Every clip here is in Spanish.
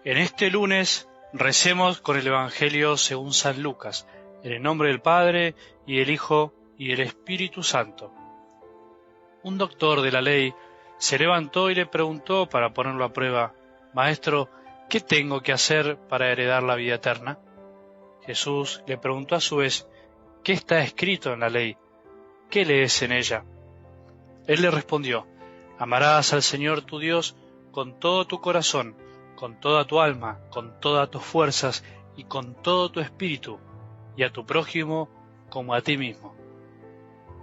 En este lunes recemos con el Evangelio según San Lucas, en el nombre del Padre, y del Hijo, y del Espíritu Santo. Un doctor de la ley se levantó y le preguntó para ponerlo a prueba: «Maestro, ¿qué tengo que hacer para heredar la vida eterna?». Jesús le preguntó a su vez: «¿Qué está escrito en la ley? ¿Qué lees en ella?». Él le respondió: «Amarás al Señor tu Dios con todo tu corazón, con toda tu alma, con todas tus fuerzas y con todo tu espíritu, y a tu prójimo como a ti mismo».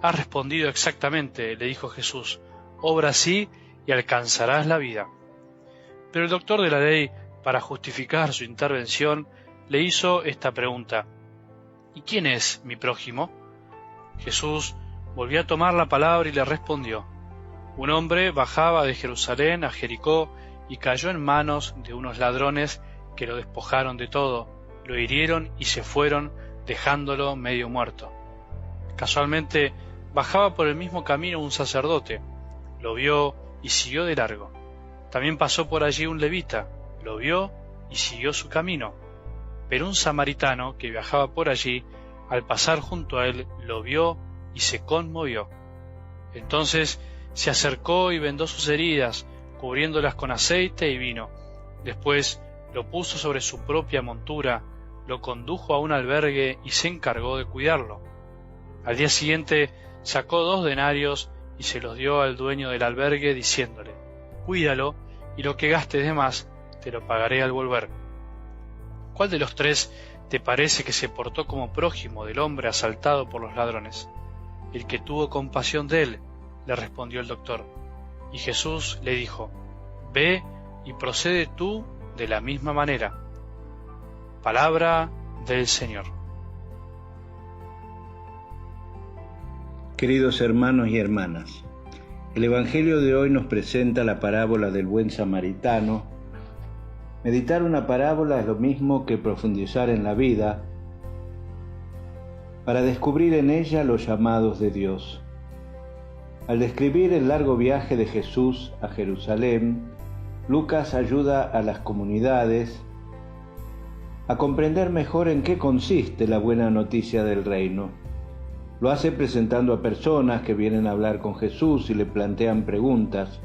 «Has respondido exactamente», le dijo Jesús, «obra así y alcanzarás la vida». Pero el doctor de la ley, para justificar su intervención, le hizo esta pregunta: «¿Y quién es mi prójimo?». Jesús volvió a tomar la palabra y le respondió: «Un hombre bajaba de Jerusalén a Jericó y cayó en manos de unos ladrones que lo despojaron de todo, lo hirieron y se fueron, dejándolo medio muerto. Casualmente bajaba por el mismo camino un sacerdote, lo vio y siguió de largo. También pasó por allí un levita, lo vio y siguió su camino. Pero un samaritano que viajaba por allí, al pasar junto a él, lo vio y se conmovió. Entonces se acercó y vendó sus heridas, cubriéndolas con aceite y vino. Después lo puso sobre su propia montura, lo condujo a un albergue y se encargó de cuidarlo. Al día siguiente sacó 2 denarios y se los dio al dueño del albergue, diciéndole: «Cuídalo, y lo que gastes de más te lo pagaré al volver». ¿Cuál de los 3 te parece que se portó como prójimo del hombre asaltado por los ladrones? «El que tuvo compasión de él», le respondió el doctor. Y Jesús le dijo: «Ve y procede tú de la misma manera». Palabra del Señor. Queridos hermanos y hermanas, el Evangelio de hoy nos presenta la parábola del buen samaritano. Meditar una parábola es lo mismo que profundizar en la vida para descubrir en ella los llamados de Dios. Al describir el largo viaje de Jesús a Jerusalén, Lucas ayuda a las comunidades a comprender mejor en qué consiste la buena noticia del reino. Lo hace presentando a personas que vienen a hablar con Jesús y le plantean preguntas.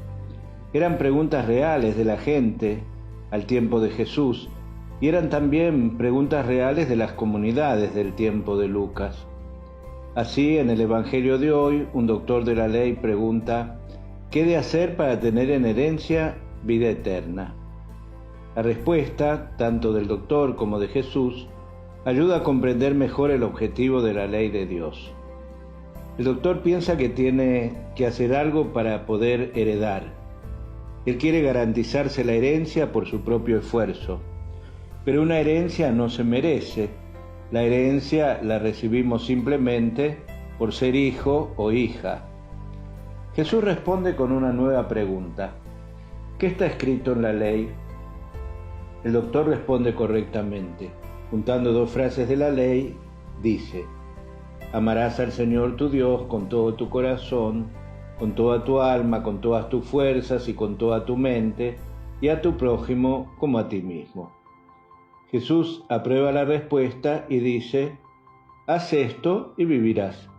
Eran preguntas reales de la gente al tiempo de Jesús y eran también preguntas reales de las comunidades del tiempo de Lucas. Así, en el Evangelio de hoy, un doctor de la ley pregunta: ¿qué he de hacer para tener en herencia vida eterna? La respuesta, tanto del doctor como de Jesús, ayuda a comprender mejor el objetivo de la ley de Dios. El doctor piensa que tiene que hacer algo para poder heredar. Él quiere garantizarse la herencia por su propio esfuerzo. Pero una herencia no se merece. La herencia la recibimos simplemente por ser hijo o hija. Jesús responde con una nueva pregunta: ¿qué está escrito en la ley? El doctor responde correctamente. Juntando 2 frases de la ley, dice: amarás al Señor tu Dios con todo tu corazón, con toda tu alma, con todas tus fuerzas y con toda tu mente, y a tu prójimo como a ti mismo. Jesús aprueba la respuesta y dice: haz esto y vivirás.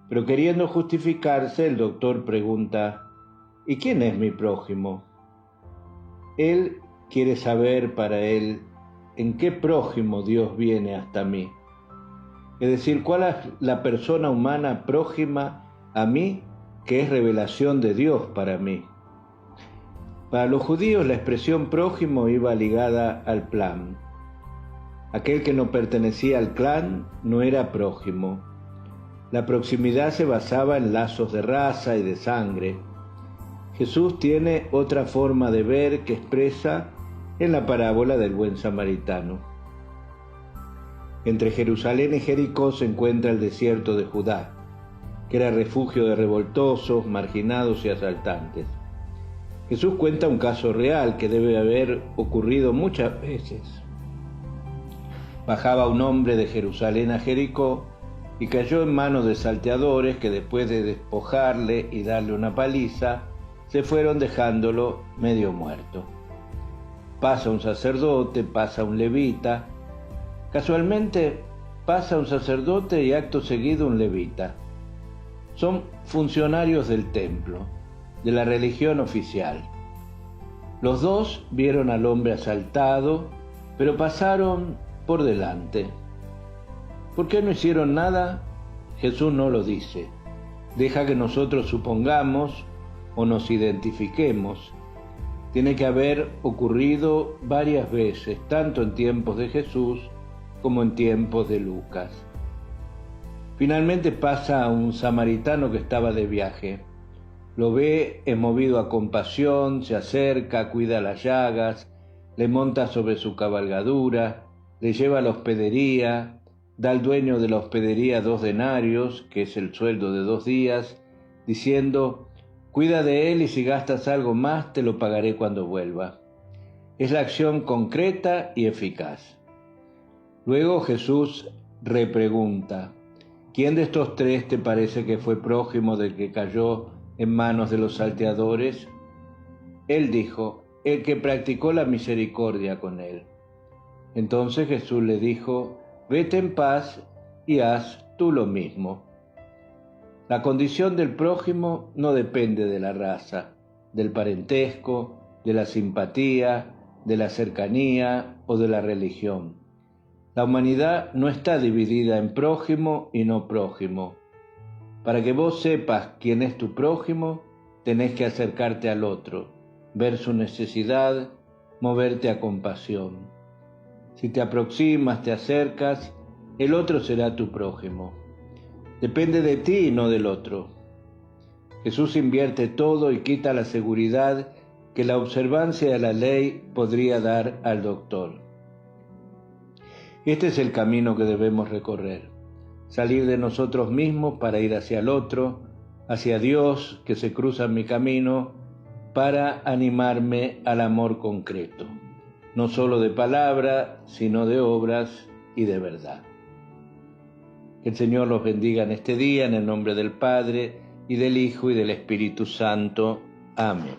Pero queriendo justificarse, el doctor pregunta: ¿y quién es mi prójimo? Él quiere saber para él en qué prójimo Dios viene hasta mí. Es decir, cuál es la persona humana prójima a mí que es revelación de Dios para mí. Para los judíos la expresión prójimo iba ligada al clan. Aquel que no pertenecía al clan no era prójimo. La proximidad se basaba en lazos de raza y de sangre. Jesús tiene otra forma de ver que expresa en la parábola del buen samaritano. Entre Jerusalén y Jericó se encuentra el desierto de Judá, que era refugio de revoltosos, marginados y asaltantes. Jesús cuenta un caso real que debe haber ocurrido muchas veces. Bajaba un hombre de Jerusalén a Jericó y cayó en manos de salteadores que, después de despojarle y darle una paliza, se fueron dejándolo medio muerto. Pasa un sacerdote, pasa un levita. Casualmente pasa un sacerdote y acto seguido un levita. Son funcionarios del templo, de la religión oficial. Los dos vieron al hombre asaltado, pero pasaron por delante. ¿Por qué no hicieron nada? Jesús no lo dice. Deja que nosotros supongamos o nos identifiquemos. Tiene que haber ocurrido varias veces, tanto en tiempos de Jesús como en tiempos de Lucas. Finalmente pasa a un samaritano que estaba de viaje. Lo ve, es movido a compasión, se acerca, cuida las llagas, le monta sobre su cabalgadura, le lleva a la hospedería, da al dueño de la hospedería 2 denarios, que es el sueldo de 2 días, diciendo: cuida de él y si gastas algo más te lo pagaré cuando vuelva. Es la acción concreta y eficaz. Luego Jesús repregunta: ¿quién de estos 3 te parece que fue prójimo del que cayó en manos de los salteadores? Él dijo: el que practicó la misericordia con él. Entonces Jesús le dijo: vete en paz y haz tú lo mismo. La condición del prójimo no depende de la raza, del parentesco, de la simpatía, de la cercanía o de la religión. La humanidad no está dividida en prójimo y no prójimo. Para que vos sepas quién es tu prójimo, tenés que acercarte al otro, ver su necesidad, moverte a compasión. Si te aproximas, te acercas, el otro será tu prójimo. Depende de ti y no del otro. Jesús invierte todo y quita la seguridad que la observancia de la ley podría dar al doctor. Este es el camino que debemos recorrer. Salir de nosotros mismos para ir hacia el otro, hacia Dios que se cruza en mi camino, para animarme al amor concreto, no solo de palabra, sino de obras y de verdad. Que el Señor los bendiga en este día, en el nombre del Padre, y del Hijo, y del Espíritu Santo. Amén.